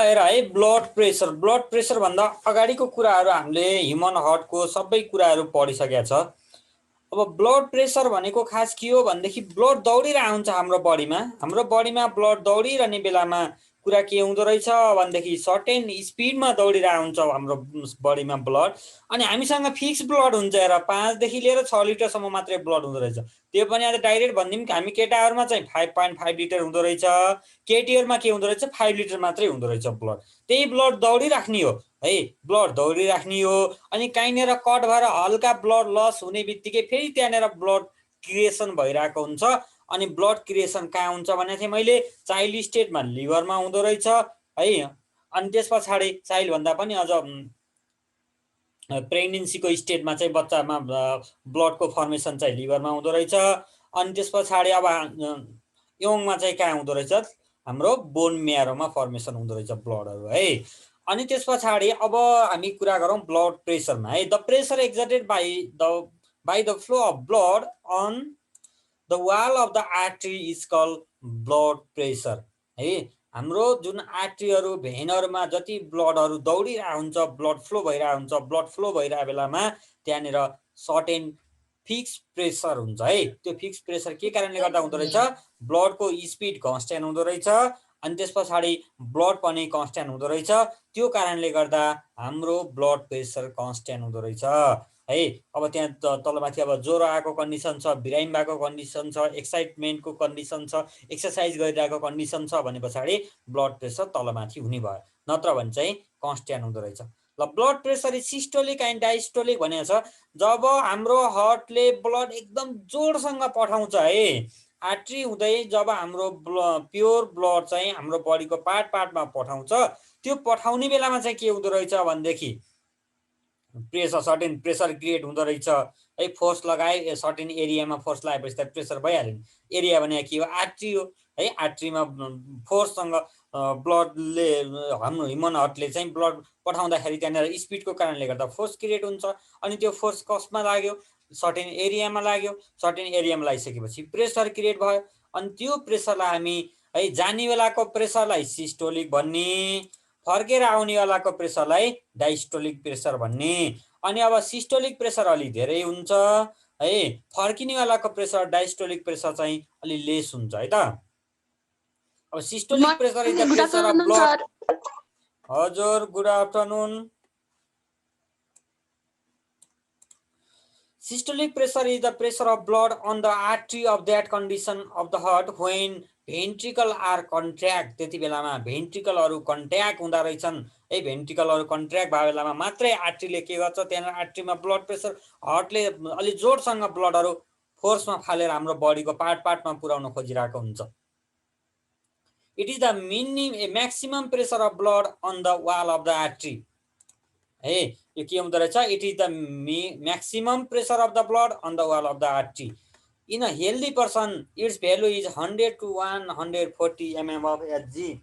भएर है blood pressure भन्दा अगाडिको कुराहरू हामीले ह्युमन हार्टको सबै कुराहरू पढिसकेका छ। अब ब्लड प्रेसर भनेको खास के हो भनेदेखि ब्लड दौडिरहेको हुन्छ हाम्रो बडीमा ब्लड दौडिरहने बेलामा कुरा के हुँदो रहेछ भनेदेखि सर्टेन स्पिडमा दौडिरहेको हुन्छ हाम्रो बडीमा ब्लड। अनि हामीसँग फिक्स ब्लड हुन्छ र 5 देखि लिएर 6 लिटरसम्म मात्रै ब्लड हुँदो रहेछ। त्यो पनि आज डाइरेक्ट भनिदिउँ कि हामी केटाहरूमा चाहिँ 5.5 लिटर हुँदो रहेछ, केटीहरूमा के हुँदो रहेछ 5 लिटर मात्रै हुँदो रहेछ ब्लड। त्यही ब्लड दौडिराख्ने हो है, ब्लड दौडिराख्ने हो। अनि कहीँनिर कट भएर हल्का ब्लड लस हुने बित्तिकै फेरि त्यहाँनिर ब्लड क्रिएसन भइरहेको हुन्छ। अनि ब्लड क्रिएसन कहाँ हुन्छ भने चाहिँ मैले चाइल्ड स्टेटमा लिभरमा हुँदो रहेछ है। अनि त्यस पछाडि चाइल्ड भन्दा पनि अझ प्रेग्नेन्सीको स्टेटमा चाहिँ बच्चामा ब्लडको फर्मेसन चाहिँ लिभरमा हुँदो रहेछ। अनि त्यस पछाडि अब यङमा चाहिँ कहाँ हुँदो रहेछ हाम्रो बोन म्यारोमा फर्मेसन हुँदो रहेछ ब्लडहरू है। अनि त्यस पछाडि अब हामी कुरा गरौँ ब्लड प्रेसरमा है। The pressure exerted by the flow of blood on the wall of the artery is called blood pressure है। हाम्रो जुन आर्टरीहरू भेनहरूमा जति ब्लडहरू दौडिरहेको हुन्छ, ब्लड फ्लो भइरहेको हुन्छ, ब्लड फ्लो भइरहेको बेलामा त्यहाँनिर सर्टेन फिक्स प्रेसर हुन्छ है। त्यो फिक्स प्रेसर के कारणले गर्दा हुँदो रहेछ, ब्लडको स्पिड कन्स्ट्यान्ट हुँदो रहेछ। अनि त्यस पछाडि ब्लड पनि कन्स्ट्यान्ट हुँदो रहेछ। त्यो कारणले गर्दा हाम्रो ब्लड प्रेसर कन्स्ट्यान्ट हुँदो रहेछ है। अब त्यहाँ तलमाथि अब ज्वरो आएको कन्डिसन छ, बिरामी भएको कन्डिसन छ, एक्साइटमेन्टको कन्डिसन छ, एक्सर्साइज गरिरहेको कन्डिसन छ भने पछाडि ब्लड प्रेसर तलमाथि हुने भयो, नत्र भने चाहिँ कन्स्ट्यान्ट हुँदो रहेछ। ल blood pressure is systolic and diastolic भनेको छ जब हाम्रो हार्टले ब्लड एकदम जोडसँग पठाउँछ है। आर्टरी हुँदै जब हाम्रो प्योर ब्लड चाहिँ हाम्रो बडीको पार्टमा पठाउँछ, त्यो पठाउने बेलामा चाहिँ के हुँदो रहेछ भनेदेखि प्रेसर सर्टेन प्रेसर क्रिएट हुँदो रहेछ है। फोर्स लगाए सर्टेन एरियामा फोर्स लगाएपछि त प्रेसर भइहाल्यो नि। एरिया भने के हो, आर्टरी हो है। आर्टरीमा फोर्ससँग ब्लडले हाम्रो ह्युमन हार्टले चाहिँ ब्लड पठाउँदाखेरि त्यहाँनिर स्पिडको कारणले गर्दा फोर्स क्रिएट हुन्छ। अनि त्यो फोर्स कसमा लाग्यो, सर्टेन एरियामा लाग्यो। सर्टेन एरियामा लागिसकेपछि प्रेसर क्रिएट भयो। अनि त्यो प्रेसरलाई हामी है जाने बेलाको प्रेसरलाई सिस्टोलिक भन्ने, फर्केर आउनेवालाको प्रेसरलाई डायस्टोलिक प्रेसर भन्ने। अनि अब सिस्टोलिक प्रेसर अलि धेरै हुन्छ है, फर्किनेवालाको प्रेसर डायस्टोलिक प्रेसर चाहिँ अलि लेस हुन्छ है त। अब systolic pressure is the pressure of blood. हजुर, good afternoon. Systolic pressure is the pressure of blood on the artery of that condition of the heart when ventricle are contract। त्यति बेलामा भेन्ट्रिकलहरू contract हुँदा रहेछन् है। भेन्ट्रिकलहरू कन्ट्र्याक्ट भए बेलामा मात्रै आर्टरीले के गर्छ, त्यहाँ आर्टरीमा ब्लड प्रेसर हार्टले अलि जोडसँग ब्लडहरू फोर्समा फालेर हाम्रो बडीको पार्टमा पुर्याउन खोजिरहेको हुन्छ। It is the maximum pressure of blood on the wall of the artery है। यो के हुँदो रहेछ, it is the maximum pressure of the blood on the wall of the artery in a healthy person. It's value is 100 to 140 mm of HG.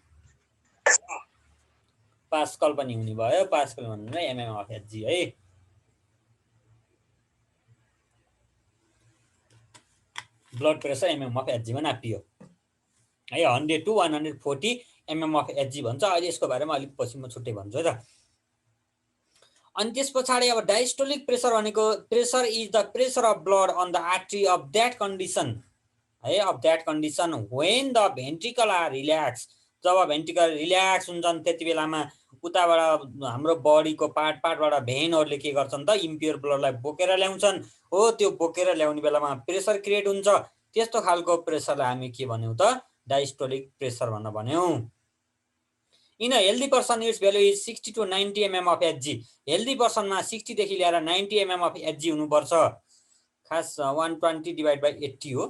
Pascal पनि हुने भयो, Pascal भन्नु mm of HG है। ब्लड प्रेसर एमएम अफ एचजीमा नापियो है। 100 to 140 mm of Hg भन्छ। अहिले यसको बारेमा अलिक पछि म छुट्टै भन्छु है त। अनि त्यस पछाडि अब डायस्टोलिक प्रेसर भनेको pressure is the pressure of blood on the artery of that condition है, of that condition when the ventricle are relax. जब भेन्ट्रिकल रिल्याक्स हुन्छन् त्यति बेलामा उताबाट हाम्रो बडीको पार्टबाट भेनहरूले के गर्छन् त, इम्प्योर ब्लडलाई बोकेर ल्याउँछन् हो। त्यो बोकेर ल्याउने बेलामा प्रेसर क्रिएट हुन्छ। त्यस्तो खालको प्रेसरलाई हामी के भन्यौँ त, डायस्टोलिक प्रेसर भनेर भन्यौँ। In a healthy person it's value is 60 to 90 mm of HG. Healthy पर्सनमा 60 देखि लिएर 90 mm अफ एचजी हुनुपर्छ। खास 120 डिभाइड बाई 80 हो,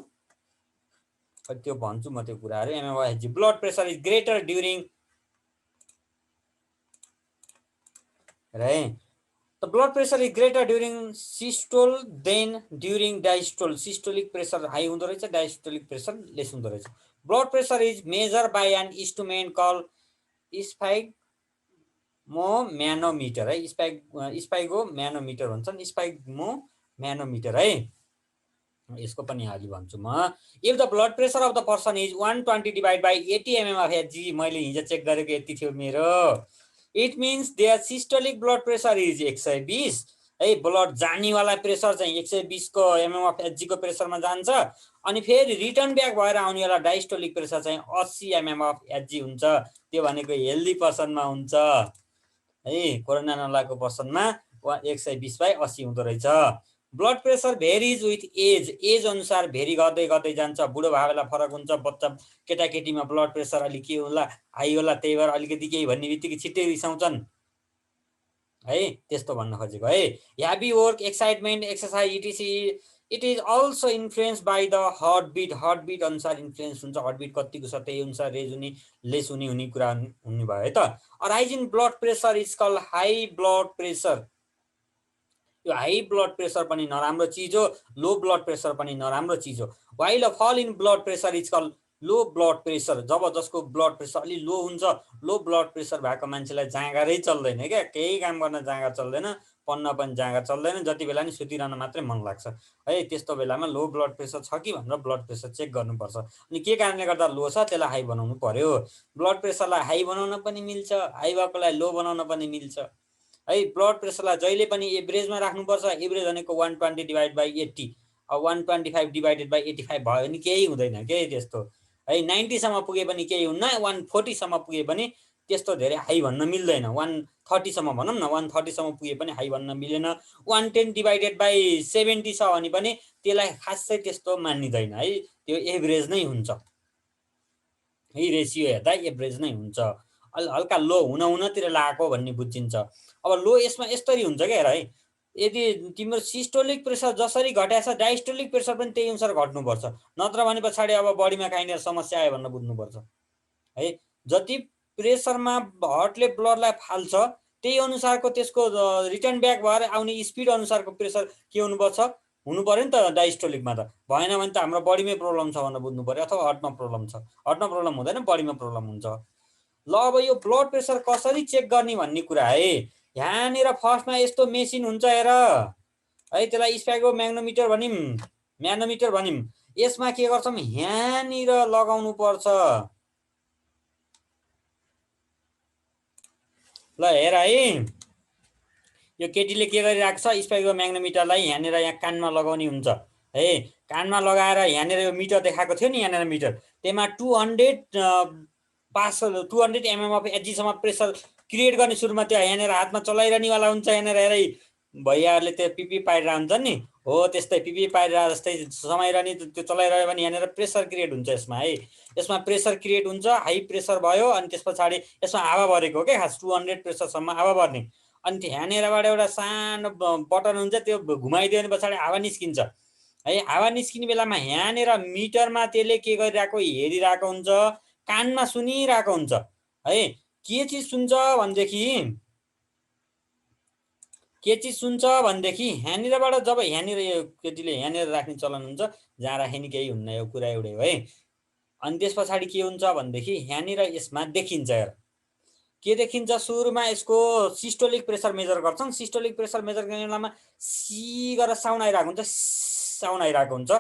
त्यो भन्छु म त्यो कुराहरू। MM of Hg. Blood pressure is greater during right, the blood pressure is greater during systole than during diastole। systolic pressure high हुँदो रहेछ, diastolic pressure less हुँदो रहेछ। blood pressure is measured by an instrument called स्पाइगोम्यानोमिटर है। स्पाइगोम्यानोमिटर भन्छन्, स्पाइगोम्यानोमिटर है। यसको पनि हाली भन्छु म। If the blood pressure of the person is 120 divide by 80 mm of HG, मैले हिजो चेक गरेको यति थियो मेरो। It means their systolic blood pressure is 120 है। ब्लड जानेवाला प्रेसर चाहिँ 120 को mm अफ एचजी को प्रेसरमा जान्छ। अनि फेरि रिटर्न ब्याक भएर आउनेवाला डायस्टोलिक प्रेसर चाहिँ 80 mm अफ एचजी हुन्छ। त्यो भनेको हेल्दी पर्सनमा हुन्छ है। कोरोना नलागेको पर्सनमा 120/80 हुँदो रहेछ। Blood pressure varies with age, age अनुसार भेरी गर्दै गर्दै जान्छ। बुढो भएकोलाई फरक हुन्छ, बच्चा केटाकेटीमा ब्लड प्रेसर अलिक के होला, हाई होला, त्यही भएर अलिकति केही भन्ने बित्तिकै छिट्टै रिसाउँछन् है। त्यस्तो भन्न खोजेको है। Heavy work, excitement, exercise etc, it is also influence by the heart beat. Heart beat अनुसार इन्फ्लुएन्स हुन्छ। हार्ट बिट कतिको छ त्यही अनुसार रेज हुने लेस हुने कुरा हुने भयो है त। Rise in blood pressure is called high blood pressure. यो हाई ब्लड प्रेसर पनि नराम्रो चिज हो, लो ब्लड प्रेसर पनि नराम्रो चिज हो। While a fall in blood pressure is called low blood pressure. जब जसको ब्लड प्रेसर अलि लो हुन्छ, लो ब्लड प्रेसर भएको मान्छेलाई जाँगरै चल्दैन क्या, केही काम गर्न जाँगर चल्दैन, पढ्न पनि जाँगर चल्दैन, जति बेला नि सुतिरहन मात्रै मन लाग्छ है। त्यस्तो बेलामा लो ब्लड प्रेसर छ कि भनेर ब्लड प्रेसर चेक गर्नुपर्छ। अनि के कारणले गर्दा लो छ त्यसलाई हाई बनाउनु पर्यो। ब्लड प्रेसरलाई हाई बनाउन पनि मिल्छ, हाई भएकोलाई लो बनाउन पनि मिल्छ है। ब्लड प्रेसरलाई जहिले पनि एभरेजमा राख्नुपर्छ। एभरेज भनेको 120 डिभाइड बाई 80। अब 125 डिभाइडेड बाई 85 भयो भने केही हुँदैन के त्यस्तो है। 90 सम्म पुगे पनि केही हुन्न, 140 सम्म पुगे पनि त्यस्तो धेरै हाई भन्न मिल्दैन। 130 सम्म भनौँ न, 130 सम्म पुगे पनि हाई भन्न मिलेन। 110 डिभाइडेड बाई 70 छ भने पनि त्यसलाई खासै त्यस्तो मानिँदैन है। त्यो एभरेज नै हुन्छ है। रेसियो हेर्दा एभरेज नै हुन्छ। हल्का लो हुनतिर लागेको भन्ने बुझिन्छ। अब लो यसमा यस्तरी हुन्छ क्या हेर है। यदि तिम्रो सिस्टोलिक प्रेसर जसरी घटाएछ डायस्टोलिक प्रेसर पनि त्यही अनुसार घट्नुपर्छ, नत्र भने पछाडि अब बडीमा काहीँनिर समस्या आयो भनेर बुझ्नुपर्छ है। जति प्रेसरमा हार्टले ब्लडलाई फाल्छ त्यही अनुसारको त्यसको रिटर्न ब्याक भएर आउने स्पिड अनुसारको प्रेसर के हुनुपर्छ, हुनु पर्यो नि त डायस्टोलिकमा। त भएन भने त हाम्रो बडीमै प्रब्लम छ भनेर बुझ्नु पर्यो, अथवा हार्टमा प्रब्लम छ। हार्टमा प्रब्लम हुँदैन, बडीमा प्रब्लम हुन्छ। ल अब यो ब्लड प्रेसर कसरी चेक गर्ने भन्ने कुरा है। यहाँनिर फर्स्टमा यस्तो मेसिन हुन्छ हेर है, त्यसलाई स्पाइगो म्याग्नोमिटर भनिम, म्यानोमिटर भनिम। यसमा के गर्छौँ, यहाँनिर लगाउनु पर्छ। ल हेर है, यो केटीले के गरिरहेको छ, स्पाइगो म्याग्नोमिटरलाई यहाँनिर यहाँ कानमा लगाउने हुन्छ है। कानमा लगाएर यहाँनिर यो मिटर देखाएको थियो नि, यहाँनिर मिटर, त्यसमा 200 mm अफ एचजीसम्म प्रेसर क्रिएट गर्ने सुरुमा त्यो यहाँनिर हातमा चलाइरहनेवाला हुन्छ। यहाँनिर हेरै भैयाहरूले त्यो पिपी पारिरहेको हुन्छ नि, हो त्यस्तै पिपी पारिरहेको जस्तै समाइरहने, त्यो चलाइरह्यो भने यहाँनिर प्रेसर क्रिएट हुन्छ यसमा है। यसमा प्रेसर क्रिएट हुन्छ, हाई प्रेसर भयो। अनि त्यस पछाडि यसमा हावा भरेको हो क्या खास, 200 प्रेसरसम्म हावा भर्ने। अनि यहाँनिरबाट एउटा सानो बटन हुन्छ, त्यो घुमाइदियो भने पछाडि हावा निस्किन्छ है। हावा निस्किने बेलामा यहाँनिर मिटरमा त्यसले के गरिरहेको हेरिरहेको हुन्छ, कानमा सुनिरहेको हुन्छ है। के चिज सुन्छ भनेदेखि, के चिज सुन्छ भनेदेखि यहाँनिरबाट जब यहाँनिर यो केटीले यहाँनिर राख्ने चलन हुन्छ, जहाँ राखे नि केही हुन्न, यो कुरा एउटै हो है। अनि त्यस पछाडि के हुन्छ भनेदेखि यहाँनिर यसमा देखिन्छ हेर, के देखिन्छ, सुरुमा यसको सिस्टोलिक प्रेसर मेजर गर्छन्। सिस्टोलिक प्रेसर मेजर गर्ने बेलामा सी गरेर साउन्ड आइरहेको हुन्छ, साउन्ड आइरहेको हुन्छ।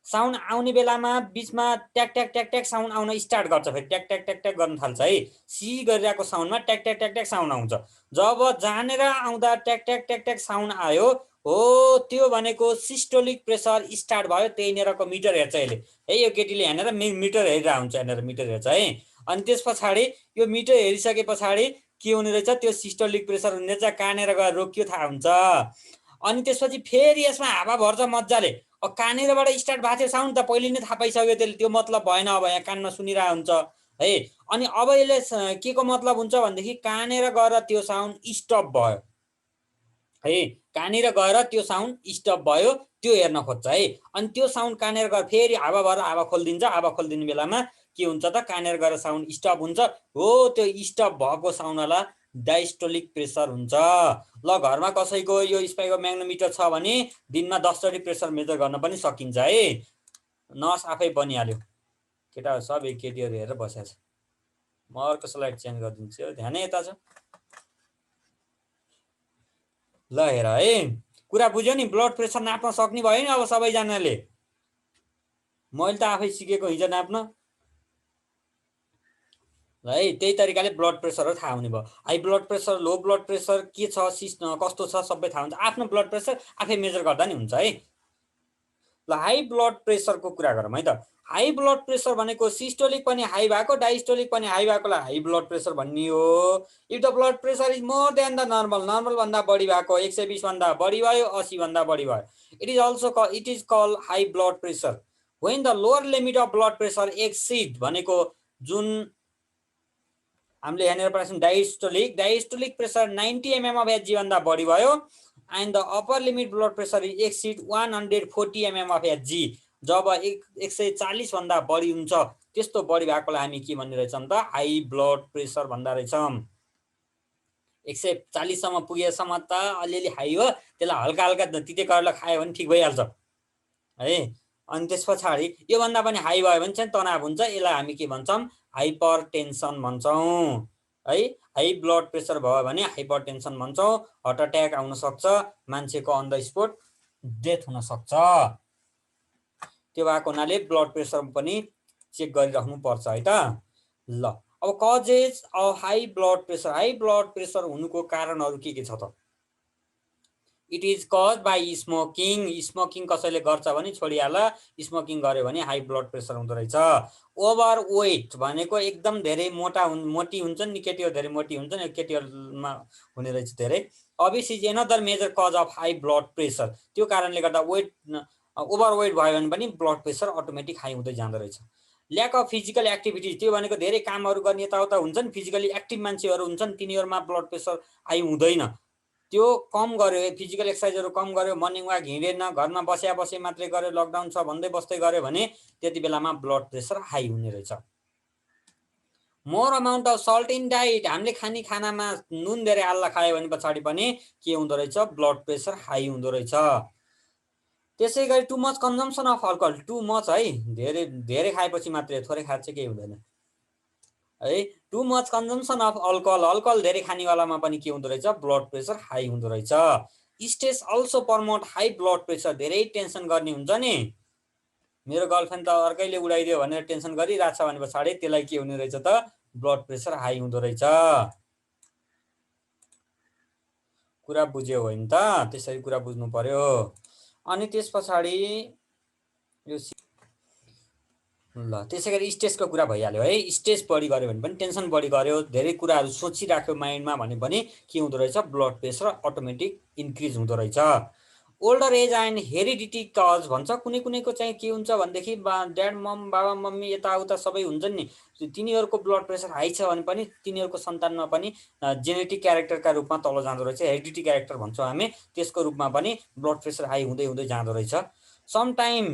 साउन्ड आउने बेलामा बिचमा ट्याक ट्याक ट्याक ट्याक साउन्ड आउन स्टार्ट गर्छ, फेरि ट्याक ट्याक ट्याक ट्याक गर्न थाल्छ है। सी गरिरहेको साउन्डमा ट्याक ट्याक ट्याक ट्याक साउन्ड आउँछ। जब जानेर आउँदा ट्याक ट्याक ट्याक ट्याक साउन्ड आयो हो, त्यो भनेको सिस्टोलिक प्रेसर स्टार्ट भयो। त्यहीँनिरको मिटर हेर्छ यसले है। यो केटीले यहाँनिर मिटर हेरिरहेको हुन्छ, यहाँनिर मिटर हेर्छ है। अनि त्यस पछाडि यो मिटर हेरिसके पछाडि के हुने रहेछ, त्यो सिस्टोलिक प्रेसर हुने रहेछ, कहाँनिर गएर रोकियो थाहा हुन्छ। अनि त्यसपछि फेरि यसमा हावा भर्छ मजाले। अब कहाँनिरबाट स्टार्ट भएको थियो साउन्ड त पहिले नै थाहा पाइसक्यो त्यसले, त्यो मतलब भएन। अब यहाँ कानमा सुनिरहेको हुन्छ है। अनि अब यसले के को मतलब हुन्छ भनेदेखि कहाँनिर गएर त्यो साउन्ड स्टप भयो है, कहाँनिर गएर त्यो साउन्ड स्टप भयो त्यो हेर्न खोज्छ है। अनि त्यो साउन्ड कहाँनिर गएर फेरि हावा भएर हावा खोलिदिन्छ। हावा खोलिदिने बेलामा के हुन्छ त, कहाँनिर गएर साउन्ड स्टप हुन्छ हो, त्यो स्टप भएको साउन्डलाई डायस्टोलिक प्रेसर हुन्छ। ल घरमा कसैको यो स्पाइगो म्याग्नोमिटर छ भने दिनमा 10 चोटि प्रेसर मेजर गर्न पनि सकिन्छ है। नर्स आफै बनिहाल्यो। केटा सबै केटीहरू हेरेर बसेको छ। म अर्को स्लाइड चेन्ज गरिदिन्छु, ध्यानै यता छ। ल हेर है, कुरा बुझ्यो नि, ब्लड प्रेसर नाप्न सक्ने भयो नि अब सबैजनाले मैले त आफै सिकेको हिजो नाप्न है। त्यही तरिकाले ब्लड प्रेसर थाहा हुने भयो। High blood pressure, low blood pressure के छ, कस्तो छ सबै थाहा हुन्छ। आफ्नो ब्लड प्रेसर आफै मेजर गर्दा नि हुन्छ है। ल हाई ब्लड प्रेसरको कुरा गरौँ है त। हाई ब्लड प्रेसर भनेको सिस्टोलिक पनि हाई भएको, डायस्टोलिक पनि हाई भएकोलाई हाई ब्लड प्रेसर भनियो। If the blood pressure is more than the normal, normal भन्दा बढी भएको, 120 भन्दा बढी भयो, 80 भन्दा बढी भयो, it is call high blood pressure. When the lower limit of blood pressure exceed भनेको जुन हामीले यहाँनिर पढाउँछौँ diastolic, diastolic pressure 90 mm of HG भन्दा बढी भयो, and the upper limit blood pressure is exceed 140 mm of HG. जब 140 भन्दा बढी हुन्छ, त्यस्तो बढी भएकोलाई हामी के भन्ने रहेछौँ त, हाई ब्लड प्रेसर भन्दा रहेछौँ। 140 सम्म पुगेसम्म त अलिअलि हाई हो, त्यसलाई हल्का हल्का तिते करेला खायो भने ठिक भइहाल्छ है। अनि त्यस पछाडि योभन्दा पनि हाई भयो भने चाहिँ तनाव हुन्छ, यसलाई हामी के भन्छौँ, हाइपर टेन्सन भन्छौँ है। हाई ब्लड प्रेसर भयो भने हाइपर टेन्सन भन्छौँ, हार्ट अट्याक आउन सक्छ, मान्छेको अन द स्पोट डेथ हुन सक्छ। त्यो भएको हुनाले ब्लड प्रेसर पनि चेक गरिराख्नु पर्छ है त। ल अब causes of high blood pressure, high blood pressure हुनुको कारणहरू के छ त। It is cause by smoking, smoking कसैले गर्छ भने छोडिहाल, स्मोकिङ गर्यो भने हाई ब्लड प्रेसर हुँदो रहेछ। ओभर वेट भनेको एकदम धेरै मोटी हुन्छन् नि केटीहरू, धेरै मोटी हुन्छन्, केटीहरूमा हुने रहेछ धेरै। Obese is another major cause of high blood pressure. त्यो कारणले गर्दा ओभर वेट भयो भने पनि ब्लड प्रेसर अटोमेटिक हाई हुँदै जाँदो रहेछ। ल्याक अफ फिजिकल एक्टिभिटी, त्यो भनेको धेरै कामहरू गर्ने यताउता हुन्छन्, फिजिकली एक्टिभ मान्छेहरू हुन्छन्, तिनीहरूमा ब्लड प्रेसर हाई हुँदैन। त्यो कम गर्यो, फिजिकल एक्सर्साइजहरू कम गर्यो, मर्निङ वाक हिँडेन, घरमा बसे मात्रै गर्यो, लकडाउन छ भन्दै बस्दै गर्यो भने त्यति बेलामा ब्लड प्रेसर हाई हुने रहेछ। More amount of salt in diet, हामीले खाने खानामा नुन धेरै हाल्ला खायो भने पछाडि पनि के हुँदो रहेछ, ब्लड प्रेसर हाई हुँदो रहेछ। त्यसै गरी too much consumption of alcohol, too much है, धेरै धेरै खाएपछि मात्रै, थोरै खाए चाहिँ केही हुँदैन है। Too much consumption of alcohol, alcohol धेरै खानेवालामा पनि के हुँदो रहेछ, ब्लड प्रेसर हाई हुँदो रहेछ। Stress also promote high blood pressure, धेरै टेन्सन गर्ने हुन्छ नि, मेरो गर्लफ्रेन्ड त अर्कैले उडाइदियो भनेर टेन्सन गरिरहेछ भने पछाडि त्यसलाई के हुने रहेछ त, ब्लड प्रेसर हाई हुँदो रहेछ। कुरा बुझ्यो होइन त, त्यसरी कुरा बुझ्नु पर्यो। अनि त्यस पछाडि यो ल त्यसै गरी स्ट्रेसको कुरा भइहाल्यो है। स्ट्रेस बढी गर्यो भने पनि, टेन्सन बढी गर्यो, धेरै कुराहरू सोचिराख्यो माइन्डमा भने पनि के हुँदो रहेछ, ब्लड प्रेसर अटोमेटिक इन्क्रिज हुँदो रहेछ। Older age and heredity cause भन्छ, कुनै कुनैको चाहिँ के हुन्छ भनेदेखि ड्याड मम, बाबा मम्मी यताउता सबै हुन्छन् नि, तिनीहरूको ब्लड प्रेसर हाई छ भने पनि तिनीहरूको सन्तानमा पनि जेनेटिक क्यारेक्टरका रूपमा तल जाँदो रहेछ, हेरिडिटी क्यारेक्टर भन्छौँ हामी, त्यसको रूपमा पनि ब्लड प्रेसर हाई हुँदै हुँदै जाँदो रहेछ। Sometime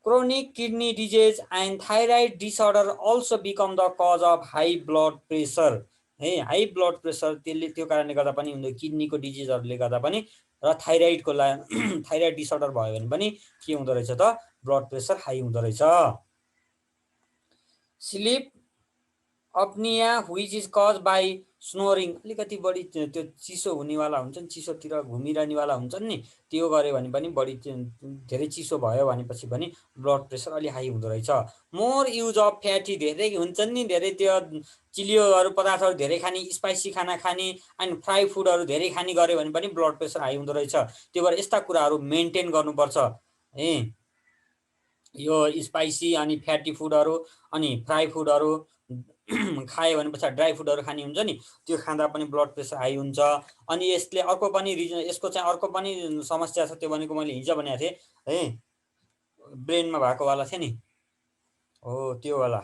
chronic kidney disease and thyroid disorder also become the cause of high blood pressure है। हाई ब्लड प्रेसर त्यसले त्यो कारणले गर्दा पनि हुँदो, किडनीको डिजिजहरूले गर्दा पनि, र थाइरोइडको थाइरोइड डिसअर्डर भयो भने पनि के हुँदो रहेछ त, ब्लड प्रेसर हाई हुँदो रहेछ। Sleep apnea which is cause by snoring, अलिकति बढी त्यो चिसो हुनेवाला हुन्छ नि, चिसोतिर घुमिरहनेवाला हुन्छन् नि, त्यो गऱ्यो भने पनि बढी धेरै चिसो भयो भनेपछि पनि ब्लड प्रेसर अलि हाई हुँदो रहेछ। मोर युज अफ फ्याटी, धेरै हुन्छन् नि, धेरै त्यो चिलियोहरू पदार्थहरू धेरै खाने, स्पाइसी खाना खाने, एन्ड फ्राई फुडहरू धेरै खाने गऱ्यो भने पनि ब्लड प्रेसर हाई हुँदो रहेछ। त्यो भएर यस्ता कुराहरू मेन्टेन गर्नुपर्छ है। यो स्पाइसी अनि फ्याटी फुडहरू अनि फ्राई फुडहरू खायो भने पछाडि ड्राई फुडहरू खाने हुन्छ नि, त्यो खाँदा पनि ब्लड प्रेसर हाई हुन्छ। अनि यसले अर्को पनि रिजन, यसको चाहिँ अर्को पनि समस्या छ, त्यो भनेको मैले हिजो भनेको थिएँ है, ब्रेनमा भएको वाला थियो नि, हो त्यो वाला।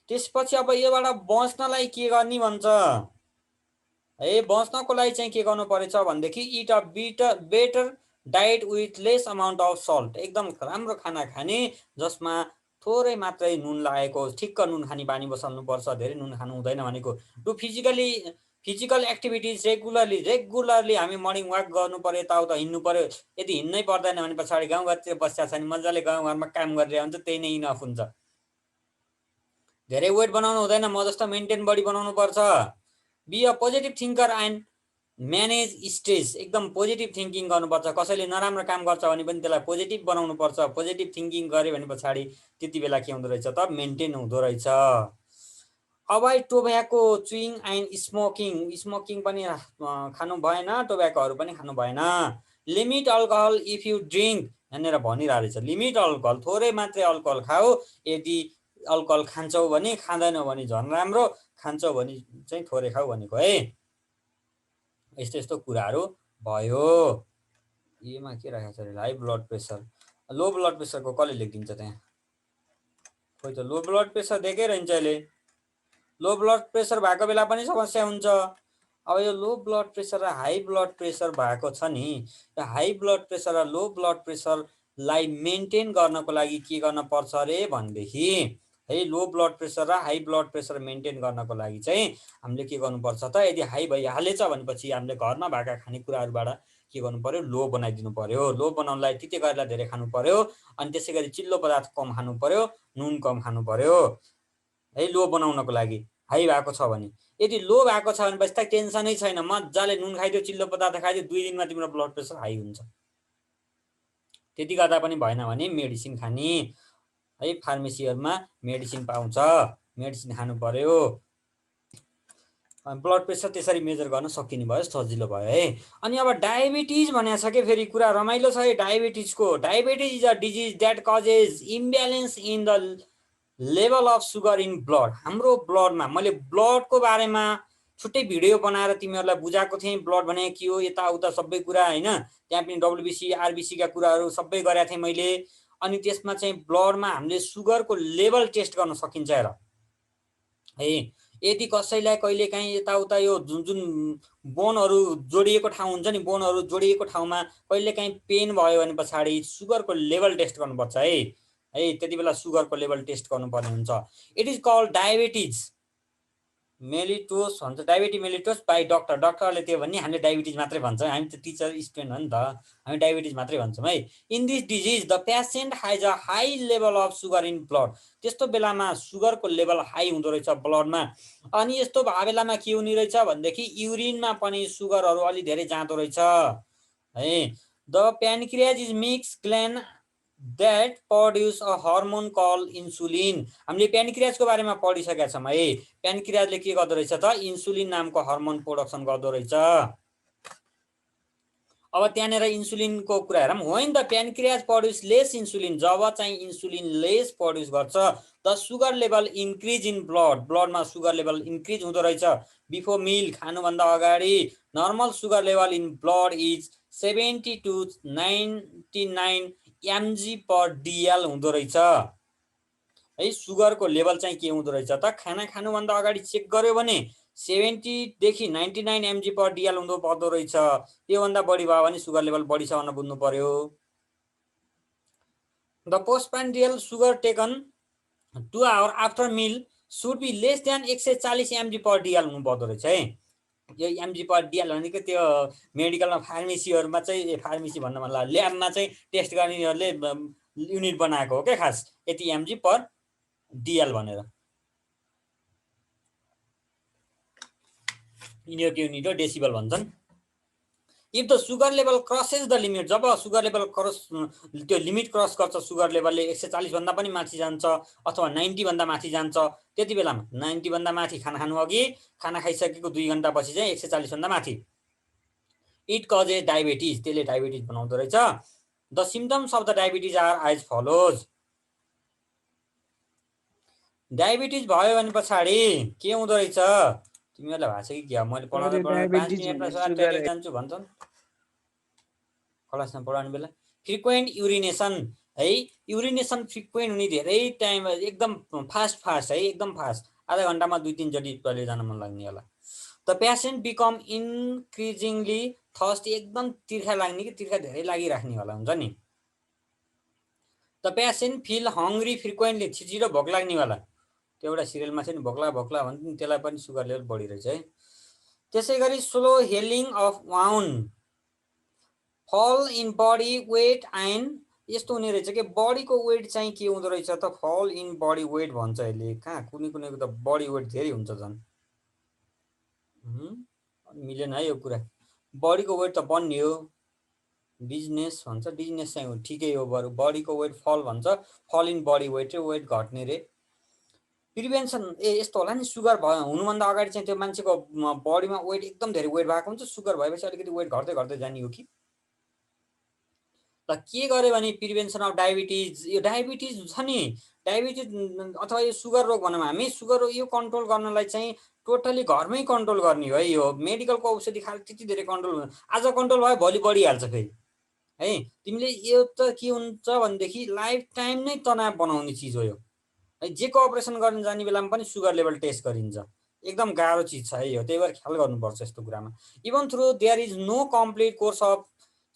त्यसपछि अब योबाट बच्नलाई के गर्ने भन्छ है, बच्नको लागि चाहिँ के गर्नु परेछ भनेदेखि it a better diet with lace amount of salt, एकदम राम्रो खाना खाने जसमा थोरै मात्रै नुन लागेको, ठिक्क नुन खाने बानी बसाल्नुपर्छ, धेरै नुन खानु हुँदैन भनेको। टु फिजिकल एक्टिभिटिज रेगुलरली हामी मर्निङ वाक गर्नु पर्यो, यताउता हिँड्नु पर्यो। यदि हिँड्नै पर्दैन भने पछाडि गाउँघरतिर बसिया छ भने मजाले गाउँघरमा काम गरेर हुन्छ, त्यही नै इनफ हुन्छ। धेरै वेट बनाउनु हुँदैन, म जस्तो मेन्टेन बडी बनाउनु पर्छ। Be a positive thinker and manage stress, एकदम पोजिटिभ थिङ्किङ गर्नुपर्छ। कसैले नराम्रो काम गर्छ भने पनि त्यसलाई पोजिटिभ बनाउनु पर्छ। पोजिटिभ थिङ्किङ गऱ्यो भने पछाडि त्यति बेला के हुँदो रहेछ त, मेन्टेन हुँदो रहेछ। Avoid tobacco, chewing and smoking, smoking पनि खानु भएन, टोब्याकोहरू पनि खानु भएन। Limit alcohol if you drink भनेर भनिरहेको रहेछ। लिमिट अल्कोहल, थोरै मात्रै अल्कोहल खाऊ। यदि अल्कोहल खान्छौ भने, खाँदैनौ भने झन् राम्रो, खान्छौ भने चाहिँ थोरै खाऊ भनेको है। यस्तो यस्तो कुराहरू भयो। एमा के राखेको छ अरे, high blood pressure, low blood प्रेसरको कसले लेखिदिन्छ त्यहाँ? खोइ त, लो ब्लड प्रेसर दिएकै रहन्छ अहिले। लो ब्लड प्रेसर भएको बेला पनि समस्या हुन्छ। अब यो लो ब्लड प्रेसर र हाई ब्लड प्रेसर भएको छ नि, यो हाई ब्लड प्रेसर र लो ब्लड प्रेसरलाई मेन्टेन गर्नको लागि के गर्न पर्छ अरे भनेदेखि है, लो ब्लड प्रेसर र हाई ब्लड प्रेसर मेन्टेन गर्नको लागि चाहिँ हामीले के गर्नुपर्छ त, यदि हाई भइहालेछ भनेपछि हामीले घरमा भएका खानेकुराहरूबाट के गर्नु पर्यो, लो बनाइदिनु पर्यो। लो बनाउनलाई तिते गरेर धेरै खानु पर्यो, अनि त्यसै गरी चिल्लो पदार्थ कम खानु पर्यो, नुन कम खानु पर्यो है, लो बनाउनको लागि। हाई भएको छ भने, यदि लो भएको छ भनेपछि त टेन्सनै छैन, मजाले नुन खाइदियो, चिल्लो पदार्थ खाइदियो, 2 दिनमा तिम्रो ब्लड प्रेसर हाई हुन्छ। त्यति गर्दा पनि भएन भने मेडिसिन खाने है, फार्मेसीहरूमा मेडिसिन पाउँछ, मेडिसिन खानु पर्यो। ब्लड प्रेसर त्यसरी मेजर गर्न सकिने भयो, सजिलो भयो है। अनि अब डायबिटिज भनेको छ कि फेरि कुरा रमाइलो छ है डायबिटिजको। Diabetes is a disease that causes imbalance in the level of sugar in blood. हाम्रो ब्लडमा, मैले ब्लडको बारेमा छुट्टै भिडियो बनाएर तिमीहरूलाई बुझाएको थिएँ, ब्लड भने के हो, यताउता सबै कुरा होइन। त्यहाँ पनि डब्लुबिसी आरबिसीका कुराहरू सबै गरेको थिएँ मैले। अनि त्यसमा चाहिँ ब्लडमा हामीले सुगरको लेभल टेस्ट गर्न सकिन्छ हेर है। यदि कसैलाई कहिलेकाहीँ यताउता यो जुन जुन बोनहरू जोडिएको ठाउँ हुन्छ नि, बोनहरू जोडिएको ठाउँमा कहिलेकाहीँ पेन भयो भने पछाडि सुगरको लेभल टेस्ट गर्नुपर्छ है। त्यति बेला सुगरको लेभल टेस्ट गर्नुपर्ने हुन्छ। इट इज कल्ड डायबिटिज मेलिटोस भन्छ, डायबिटिज मेलिटोस बाई डक्टर। डक्टरले त्यो भन्ने, हामीले डायबिटिज मात्रै भन्छौँ, हामी त टिचर स्टुडेन्ट हो नि त, हामी डायबिटिज मात्रै भन्छौँ है। In this disease the patient has a high level of sugar in blood. त्यस्तो बेलामा सुगरको लेभल हाई हुँदो रहेछ ब्लडमा। अनि यस्तो भएको बेलामा के हुने रहेछ भनेदेखि युरिनमा पनि सुगरहरू अलि धेरै जाँदो रहेछ है। The pancreas is mix gland that produce a hormone called insulin। हामीले प्यानक्रियाजको बारेमा पढिसकेका छौँ है। प्यानक्रियाजले के गर्दो रहेछ त, इन्सुलिन नामको हर्मोन प्रोडक्सन गर्दो रहेछ। अब त्यहाँनिर इन्सुलिनको कुरा हेरौँ। When the pancreas produce less insulin, जब चाहिँ इन्सुलिन लेस प्रड्युस गर्छ, the sugar level increase in blood, ब्लडमा सुगर लेभल इन्क्रिज हुँदो रहेछ। बिफोर मिल, खानुभन्दा अगाडि normal sugar level in blood is 70 to 99 mg per dl हुँदो रहेछ है। सुगरको लेभल चाहिँ के हुँदो रहेछ त, खाना खानुभन्दा अगाडि चेक गर्यो भने 70 देखि 99 mg per dl हुँदो पर्दो रहेछ। त्योभन्दा बढी भयो भने सुगर लेभल बढी छ भनेर बुझ्नु पर्यो। The postprandial sugar taken 2 hour after meal should be less than 140 mg per dl हुनु पर्दो रहेछ है। यो एमजी पर डिएल भनेको त्यो मेडिकलमा फार्मेसीहरूमा चाहिँ, फार्मेसी भन्न मन लाग्यो, ल्याबमा चाहिँ टेस्ट गर्नेहरूले युनिट बनाएको हो क्या खास, यति एमजी पर डिएल भनेर। यिनीहरूको युनिट हो डेसिबल भन्छन्। If the sugar level crosses the limit, जब सुगर लेभल क्रस, त्यो लिमिट क्रस गर्छ सुगर लेभलले, 140 भन्दा पनि माथि जान्छ अथवा 90 भन्दा माथि जान्छ, त्यति बेलामा 90 भन्दा माथि, खाना खानु अघि, खाना खाइसकेको 2 घण्टापछि चाहिँ 140 भन्दा माथि, इट कजेज डायबिटिज, त्यसले डायबिटिज बनाउँदो रहेछ। The symptoms of the diabetes are as follows. Diabetes भयो भने पछाडि के हुँदो रहेछ, तिमीहरूलाई भएको छ कि क्या? मैले पढाउँदै 5 मिनटमा टोइलेट जान्छु भन्छन् क्लासमा पढाउने बेला। फ्रिक्वेन्ट युरिनेसन है, युरिनेसन फ्रिक्वेन्ट हुने, धेरै टाइम, एकदम फास्ट है, एकदम फास्ट, आधा घन्टामा 2-3 चोटि टोइलेट जान मन लाग्ने होला। द पेसेन्ट बिकम इन्क्रिजिङली थर्स्टी, एकदम तिर्खा लाग्ने कि तिर्खा धेरै लागिराख्ने होला हुन्छ नि। The patient feel hungry frequently, छिटो भोक लाग्ने होला। त्यो एउटा सिरियलमा चाहिँ भोक्ला भोक्ला भन्छ नि, त्यसलाई पनि सुगर लेभल बढी रहेछ है। त्यसै गरी स्लो हेलिङ अफ वाउन्ड, फल इन बडी वेट एन्ड, यस्तो हुने रहेछ कि बडीको वेट चाहिँ के हुँदो रहेछ त, फल इन बडी वेट भन्छ यसले। कहाँ कुनै कुनैको त बडी वेट धेरै हुन्छ झन्, मिलेन है यो कुरा। बडीको वेट त बढ्ने हो, बिजनेस भन्छ, बिजनेस चाहिँ ठिकै हो बरु। बडीको वेट फल भन्छ, फल इन बडी वेट रे, वेट घट्ने रे। प्रिभेन्सन यस्तो होला नि, सुगर हुनुभन्दा अगाडि चाहिँ त्यो मान्छेको बडीमा वेट एकदम धेरै वेट भएको हुन्छ, सुगर भएपछि अलिकति वेट घट्दै घट्दै जाने हो कि। ल के गर्यो भने प्रिभेन्सन अफ डायबिटिज, यो डायबिटिज छ नि, डायबिटिज अथवा यो सुगर रोग भनौँ हामी, सुगर रोग यो कन्ट्रोल गर्नलाई चाहिँ टोटली घरमै कन्ट्रोल गर्ने हो है। यो मेडिकलको औषधि खाएर त्यति धेरै कन्ट्रोल हुँदैन, आज कन्ट्रोल भयो भोलि बढिहाल्छ फेरि है। तिमीले यो त के हुन्छ भनेदेखि लाइफ टाइम नै तनाव बनाउने चिज हो यो है। जेको अपरेसन गर्न जाने बेलामा पनि सुगर लेभल टेस्ट गरिन्छ, एकदम गाह्रो चिज छ है यो, त्यही भएर ख्याल गर्नुपर्छ यस्तो कुरामा। Even through there is no complete course of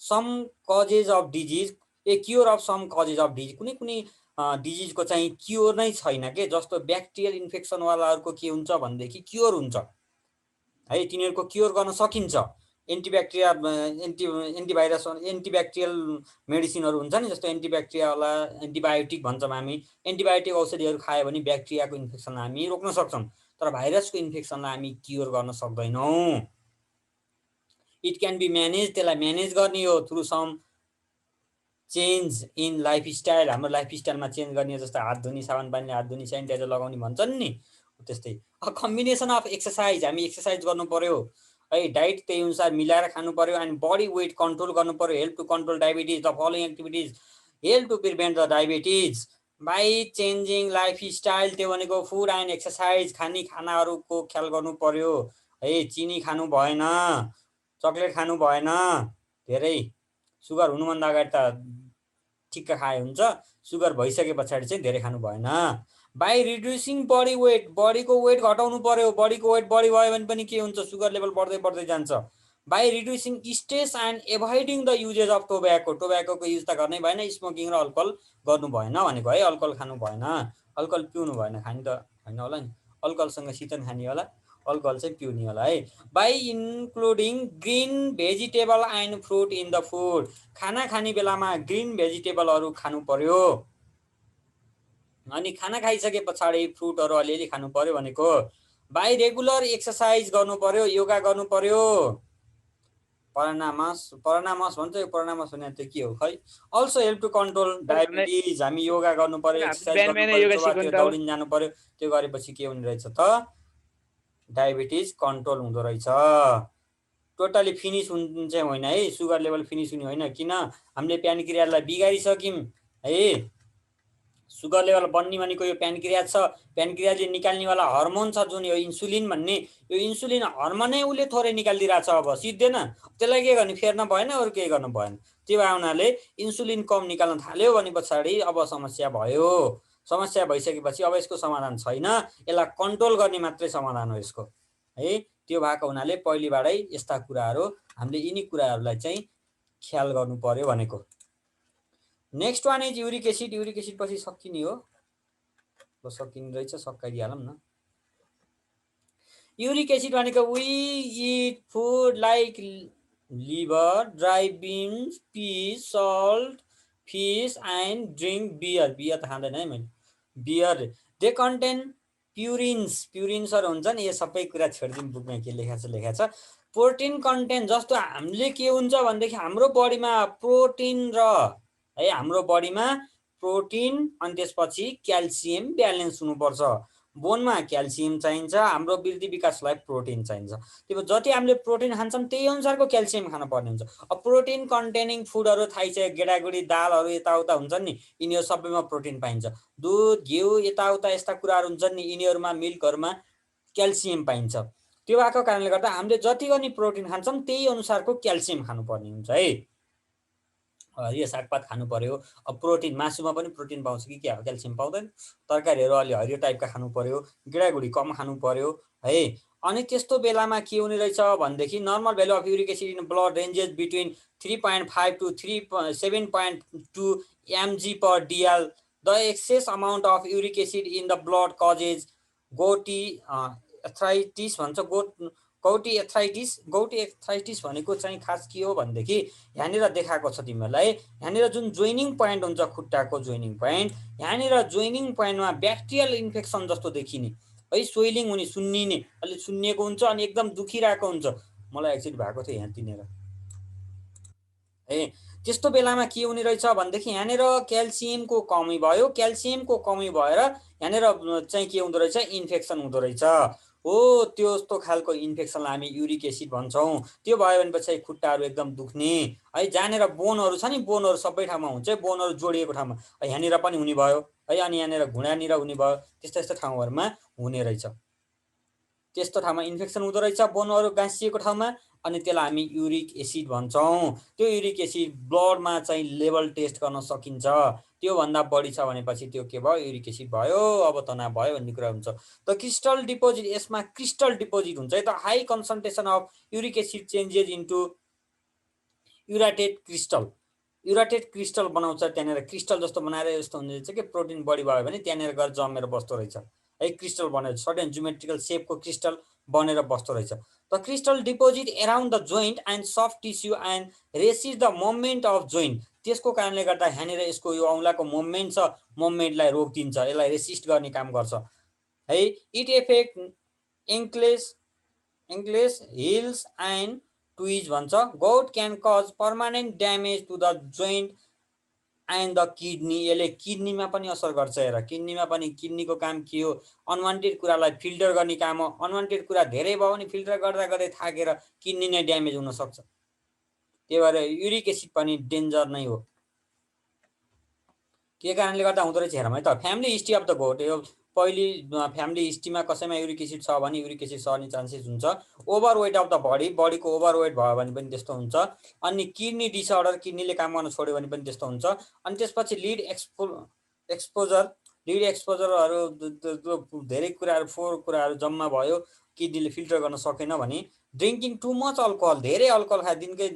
some causes of disease, a cure of some causes of disease, कुनै कुनै डिजिजको चाहिँ क्योर नै छैन के। जस्तो ब्याक्टेरियल इन्फेक्सनवालाहरूको के हुन्छ भनेदेखि क्योर हुन्छ है, तिनीहरूको क्योर गर्न सकिन्छ। एन्टिभाइरस एन्टिब्याक्टेरियल मेडिसिनहरू हुन्छ नि, जस्तो एन्टिब्याक्टेरियावाला एन्टिबायोटिक भन्छौँ हामी, एन्टिबायोटिक औषधिहरू खायो भने ब्याक्टेरियाको इन्फेक्सनलाई हामी रोक्न सक्छौँ, तर भाइरसको इन्फेक्सनलाई हामी क्योर गर्न सक्दैनौँ। इट क्यान बी म्यानेज, त्यसलाई म्यानेज गर्ने हो through some change in lifestyle. हाम्रो लाइफस्टाइलमा चेन्ज गर्ने, जस्तो हात धुने, साबुन पानीले हात धुने, सेनिटाइजर लगाउने भन्छन् नि, त्यस्तै। कम्बिनेसन अफ एक्सर्साइज, हामी एक्सर्साइज गर्नु पर्यो है, डाइट त्यही अनुसार मिलाएर खानु पर्यो, अनि बडी वेट कन्ट्रोल गर्नु पर्यो। Help to control diabetes, the following activities help to prevent the diabetes by changing lifestyle. त्यो भनेको फुड एन्ड एक्सर्साइज, खाने खानाहरूको ख्याल गर्नु पर्यो है। चिनी खानु भएन, चक्लेट खानु भएन, धेरै सुगर हुनुभन्दा अगाडि त ठिक्क खाए हुन्छ, सुगर भइसके पछाडि चाहिँ धेरै खानु भएन। बाई रिड्युसिङ बडी वेट, बडीको वेट घटाउनु पर्यो। बडीको वेट बढी भयो भने पनि के हुन्छ, सुगर लेभल बढ्दै बढ्दै जान्छ। By reducing stress and avoiding the uses of tobacco, टोब्याकोको युज त गर्नै भएन, स्मोकिङ र अल्कोहल गर्नु भएन भनेको है। अल्कोहल खानु भएन, अल्कोहल पिउनु भएन, खानु त होइन होला नि, अल्कोहलसँग सितन खाने होला, अल्कोहल चाहिँ पिउने होला है। By including green vegetable and fruit in the food, खाना खाने बेलामा ग्रिन भेजिटेबलहरू खानु पर्यो, अनि खाना खाइसके पछाडि फ्रुटहरू अलिअलि खानु पर्यो भनेको। बाई रेगुलर एक्सर्साइज गर्नु पर्यो, योगा गर्नु पर्यो। परनामस भन्छ, यो परनामस भने त के हो खै। Also help to control diabetes, हामी योगा गर्नु पर्यो, एक्सर्साइज गर्नु पर्यो, चौबारतिर दौडिन जानु पर्यो। त्यो गरेपछि के हुने रहेछ त, डायबिटिज कन्ट्रोल हुँदो रहेछ। टोटली फिनिस हुने चाहिँ होइन है, सुगर लेभल फिनिस हुने होइन, किन हामीले प्यानक्रियाजलाई बिगारिसक्यौँ है। सुगर लेभल बन्ने भनेको यो प्यानक्रियाज छ, प्यानक्रियाजले निकाल्नेवाला हर्मोन छ जुन यो इन्सुलिन भन्ने, यो इन्सुलिन हर्मोनै उसले थोरै निकालिदिरहेको छ, अब सिद्धिएन, त्यसलाई के गर्ने, फेर्न भएन, अरू केही गर्नु भएन। त्यो हुनाले इन्सुलिन कम निकाल्न थाल्यो भने पछाडि अब समस्या भयो। समस्या भइसकेपछि अब यसको समाधान छैन, यसलाई कन्ट्रोल गर्ने मात्रै समाधान हो यसको है। त्यो भएको हुनाले पहिलेबाटै यस्ता कुराहरू हामीले यिनी कुराहरूलाई चाहिँ ख्याल गर्नु पर्यो भनेको। Next one is uric acid. Uric acid पछि सकिने हो, सकिने रहेछ, सकाइदिइहालौँ न। युरिक एसिड भनेको we eat food like liver, dry beans, peas, salt, fish and drink beer. Beer त खाँदैन है मैले, बियर। दे कन्टेन प्युरिन्स, प्युरिन्सहरू हुन्छ नि, यो सबै कुरा छोडिदिउँ, बुकमा के लेखा छ। प्रोटिन कन्टेन्ट, जस्तो हामीले के हुन्छ भनेदेखि हाम्रो बडीमा प्रोटिन र है, हाम्रो बडीमा प्रोटिन अनि त्यसपछि क्याल्सियम ब्यालेन्स हुनुपर्छ। बोनमा क्याल्सियम चाहिन्छ, हाम्रो वृद्धि विकासलाई प्रोटिन चाहिन्छ। त्यो जति हामीले प्रोटिन खान्छौँ त्यही अनुसारको क्याल्सियम खानु पर्ने हुन्छ। अब प्रोटिन कन्टेनिङ फुडहरू थाहै छ, गेडागुडी दालहरू यताउता हुन्छन् नि, यिनीहरू सबैमा प्रोटिन पाइन्छ। दुध, घिउ यताउता यस्ता कुराहरू हुन्छन् नि, यिनीहरूमा मिल्कहरूमा क्याल्सियम पाइन्छ। त्यो भएको कारणले गर्दा हामीले जति पनि प्रोटिन खान्छौँ त्यही अनुसारको क्याल्सियम खानुपर्ने हुन्छ है। हरियो सागपात खानु पर्यो। अब प्रोटिन, मासुमा पनि प्रोटिन पाउँछ कि क्या, क्याल्सियम पाउँदैन। तरकारीहरू अलि हरियो टाइपका खानु पर्यो, गेडागुडी कम खानु पर्यो है। अनि त्यस्तो बेलामा के हुने रहेछ भनेदेखि normal value of uric acid in blood ranges between 3.5 to 7.2 mg/dl. The excess amount of uric acid in the blood causes gouty arthritis भन्छ, गौटी एथराइटिस भनेको चाहिँ खास के हो भनेदेखि यहाँनिर देखाएको छ तिमीहरूलाई, यहाँनिर जुन जोइनिङ पोइन्ट हुन्छ, खुट्टाको जोइनिङ पोइन्ट, यहाँनिर जोइनिङ पोइन्टमा ब्याक्टेरियल इन्फेक्सन जस्तो देखिने है, स्वेलिङ हुने, सुन्निने, अलि सुन्निएको हुन्छ अनि एकदम दुखिरहेको हुन्छ मलाई एक्सिड भएको थियो यहाँ तिनेर त्यस्तो बेलामा के हुने रहेछ भनेदेखि यहाँनिर क्याल्सियमको कमी भयो क्याल्सियमको कमी भएर यहाँनिर चाहिँ के हुँदो रहेछ इन्फेक्सन हुँदो रहेछ हो त्यस्तो खालको इन्फेक्सनलाई हामी युरिक एसिड भन्छौँ त्यो भयो भनेपछि खुट्टाहरू एकदम दुख्ने है जहाँनिर बोनहरू छ नि बोनहरू सबै ठाउँमा हुन्छ बोनहरू जोडिएको ठाउँमा यहाँनिर पनि हुने भयो है अनि यहाँनिर घुँडानिर हुने भयो त्यस्तो यस्तो ठाउँहरूमा हुने रहेछ त्यस्तो ठाउँमा इन्फेक्सन हुँदो रहेछ बोनहरू गाँसिएको ठाउँमा अनि त्यसलाई हामी युरिक एसिड भन्छौँ त्यो युरिक एसिड ब्लडमा चाहिँ लेभल टेस्ट गर्न सकिन्छ त्योभन्दा बढी छ भनेपछि त्यो के भयो युरिक एसिड भयो अब तनाव भयो भन्ने कुरा हुन्छ द क्रिस्टल डिपोजिट यसमा क्रिस्टल डिपोजिट हुन्छ है त high concentration of uric acid changes into urated crystal बनाउँछ त्यहाँनिर क्रिस्टल जस्तो बनाएर यस्तो हुने रहेछ कि प्रोटिन बढी भयो भने त्यहाँनिर गएर जमेर बस्दो रहेछ है क्रिस्टल बनेर सर्टेन ज्योमेट्रिकल सेपको क्रिस्टल बनेर बस्दो रहेछ the crystal deposit around the joint and soft tissue and raises the movement of joint त्यसको कारणले गर्दा यहाँनिर यसको यो औँलाको मुभमेन्ट छ मुभमेन्टलाई रोकिदिन्छ यसलाई रेसिस्ट गर्ने काम गर्छ है it affect ankles heels and toes भन्छ gout can cause permanent damage to the joint and the kidney यसले किडनीमा पनि असर गर्छ हेर किडनीमा पनि किडनीको काम के हो अनवान्टेड कुरालाई फिल्टर गर्ने काम हो अनवान्टेड कुरा धेरै भयो भने फिल्टर गर्दा गर्दै थाकेर किडनी नै ड्यामेज हुनसक्छ त्यही भएर युरिक एसिड पनि डेन्जर नै हो के कारणले गर्दा हुँदो रहेछ हेरौँ है त family history of the gout यो पहिली फ्यामिली हिस्ट्रीमा कसैमा युरिक एसिड छ भने युरिक एसिड सर्ने चान्सेस हुन्छ ओभरवेट अफ द बडीको ओभरवेट भयो भने पनि त्यस्तो हुन्छ अनि किडनी डिसअर्डर किडनीले काम गर्न छोड्यो भने पनि त्यस्तो हुन्छ अनि त्यसपछि लिड एक्सपोजरहरू धेरै कुराहरू फोहोर कुराहरू जम्मा भयो किडनीले फिल्टर गर्न सकेन भने ड्रिङ्किङ टु मच अल्कोहल धेरै अल्कोहल खाए दिनकै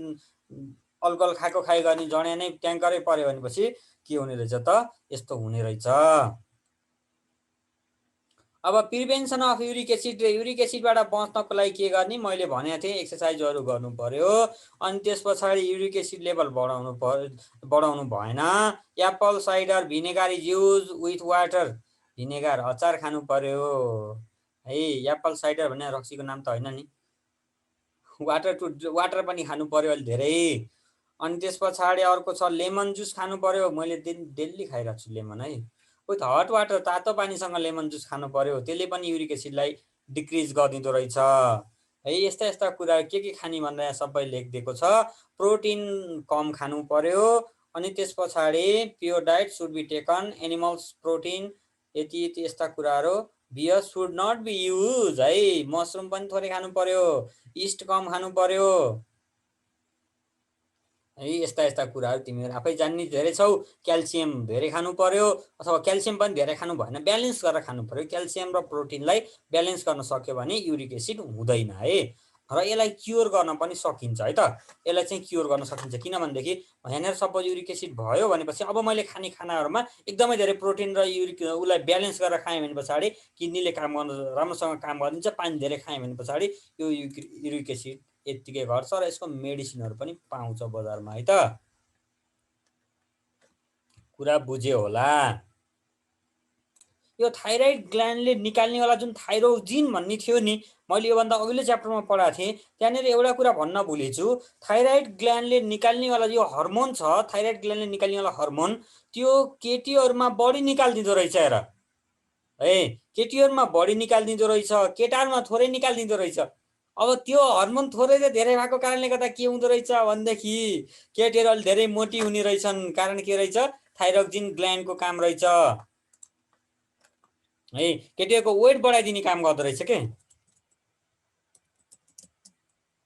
अल्कोहल खाएको गर्ने जड्या नै ट्याङ्करै पर्यो भनेपछि के हुने रहेछ त यस्तो हुने रहेछ अब प्रिभेन्सन अफ युरिक एसिड र युरिक एसिडबाट बच्नको लागि के गर्ने मैले भनेको थिएँ एक्सर्साइजहरू गर्नु पर्यो अनि त्यस पछाडि युरिक एसिड लेभल बढाउनु भएन Apple cider vinegar is use with water vinegar अचार खानु पर्यो है एप्पल साइडर भन्ने रक्सीको नाम त होइन नि वाटर पनि खानु पर्यो अहिले धेरै अनि त्यस पछाडि अर्को छ लेमन जुस खानु पर्यो मैले डेली खाइरहेको छु लेमन है विथ हट वाटर तातो पानीसँग लेमन जुस खानु पर्यो त्यसले पनि युरिक एसिडलाई डिक्रिज गरिदिँदो रहेछ है यस्ता यस्ता कुरा के खाने भनेर सबै लेखिदिएको छ प्रोटिन कम खानु पर्यो अनि त्यस पछाडि pure diet should be taken animals protein यति यस्ता कुराहरू beer should not be use है मसरुम पनि थोरै खानु पर्यो इस्ट कम खानु पर्यो है यस्ता यस्ता कुराहरू तिमीहरू आफै जान्ने धेरै छौ क्याल्सियम धेरै खानु पर्यो अथवा क्याल्सियम पनि धेरै खानु भएन ब्यालेन्स गरेर खानु पर्यो क्याल्सियम र प्रोटिनलाई ब्यालेन्स गर्न सक्यो भने युरिक एसिड हुँदैन है र यसलाई क्योर गर्न पनि सकिन्छ है त यसलाई चाहिँ क्योर गर्न सकिन्छ किनभनेदेखि यहाँनिर सपोज युरिक एसिड भयो भनेपछि अब मैले खाने खानाहरूमा एकदमै धेरै प्रोटिन र युरिक उसलाई ब्यालेन्स गरेर खाएँ भने पछाडि किडनीले काम गर्न राम्रोसँग काम गरिदिन्छ पानी धेरै खाएँ भने पछाडि यो युरिक एसिड यत्तिकै घट्छ र यसको मेडिसिनहरू पनि पाउँछ बजारमा है त कुरा बुझ्यो होला यो थाइरोइड ग्ल्यान्डले निकाल्नेवाला जुन थाइरोजिन भन्ने थियो नि मैले योभन्दा अघिल्लो च्याप्टरमा पढाएको थिएँ त्यहाँनिर एउटा कुरा भन्न भुलेछु थाइरोइड ग्ल्यान्डले निकाल्नेवाला यो हर्मोन छ थाइरोइड ग्ल्यान्डले निकाल्नेवाला हर्मोन त्यो केटीहरूमा बढी निकालिदिँदो रहेछ हेर है केटीहरूमा बढी निकालिदिँदो रहेछ केटाहरूमा थोरै निकालिदिँदो रहेछ अब त्यो हर्मोन थोरै र धेरै भएको कारणले गर्दा के हुँदो रहेछ भनेदेखि केटीहरू अलि धेरै मोटी हुने रहेछन् कारण के रहेछ थाइरोक्सिन ग्ल्यान्डको काम रहेछ है केटीहरूको वेट बढाइदिने काम गर्दो रहेछ के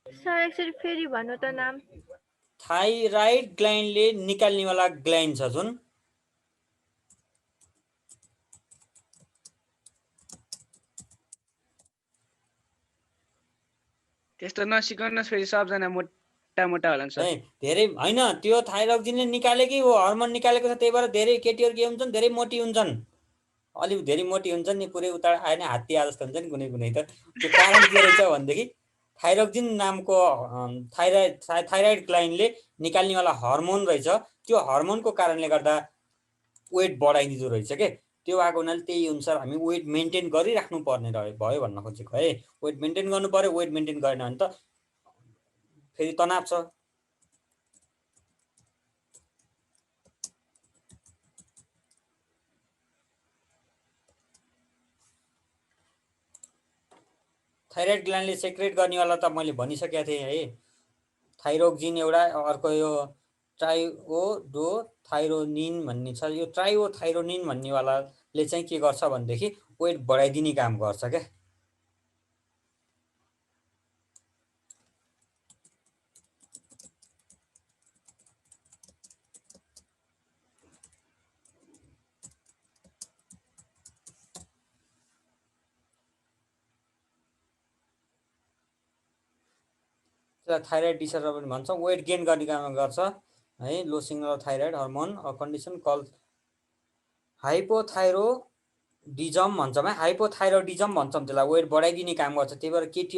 सर एकचोटि फेरि भन्नु त नाम थाइरोइड ग्ल्यान्डले निकाल्नेवाला ग्ल्यान्ड छ जुन त्यस्तो नसिकाउनुहोस् फेरि सबजना मोटा मोटा होला सर धेरै हैन त्यो थाइरोक्सिनले निकालेकै हो हर्मोन निकालेको छ त्यही भएर धेरै केटीहरू के हुन्छन् धेरै मोटी हुन्छन् अलिक धेरै मोटी हुन्छन् नि पुरै उता आएन हात्ती आ जस्तो हुन्छ नि कुनै कुनै त त्यो कारण के रहेछ भनेदेखि थाइरोक्सिन नामको थाइरोइड ग्ल्यान्डले निकाल्नेवाला हर्मोन रहेछ त्यो हर्मोनको कारणले गर्दा वेट बढाइदिँदो रहेछ के त्यो भएको हुनाले त्यही अनुसार हामी वेट मेन्टेन गरिराख्नु पर्ने भयो भन्न खोजेको है वेट मेन्टेन गर्नु पर्यो वेट मेन्टेन गरेन भने त फेरि तनाव छ। थाइरोइड ग्ल्यान्डले सेक्रेट गर्नेवाला त मैले भनिसकेको थिएँ है। थाइरोक्सिन एउटा, अर्को यो ट्राइओडोथाइरोनिन भन्ने छ। यो ट्राइओथाइरोनिन भन्नेवालाले चाहिँ के गर्छ भनेदेखि वेट बढाइदिने काम गर्छ क्या। थाइरोइड डिसअर्डर पनि भन्छ। वेट गेन गर्ने काम गर्छ है। Low signal thyroid hormone a condition call hypothyroidism भन्छौँ है। हाइपोथाइरोडिजम भन्छौँ त्यसलाई। वेट बढाइदिने काम गर्छ। त्यही भएर केटी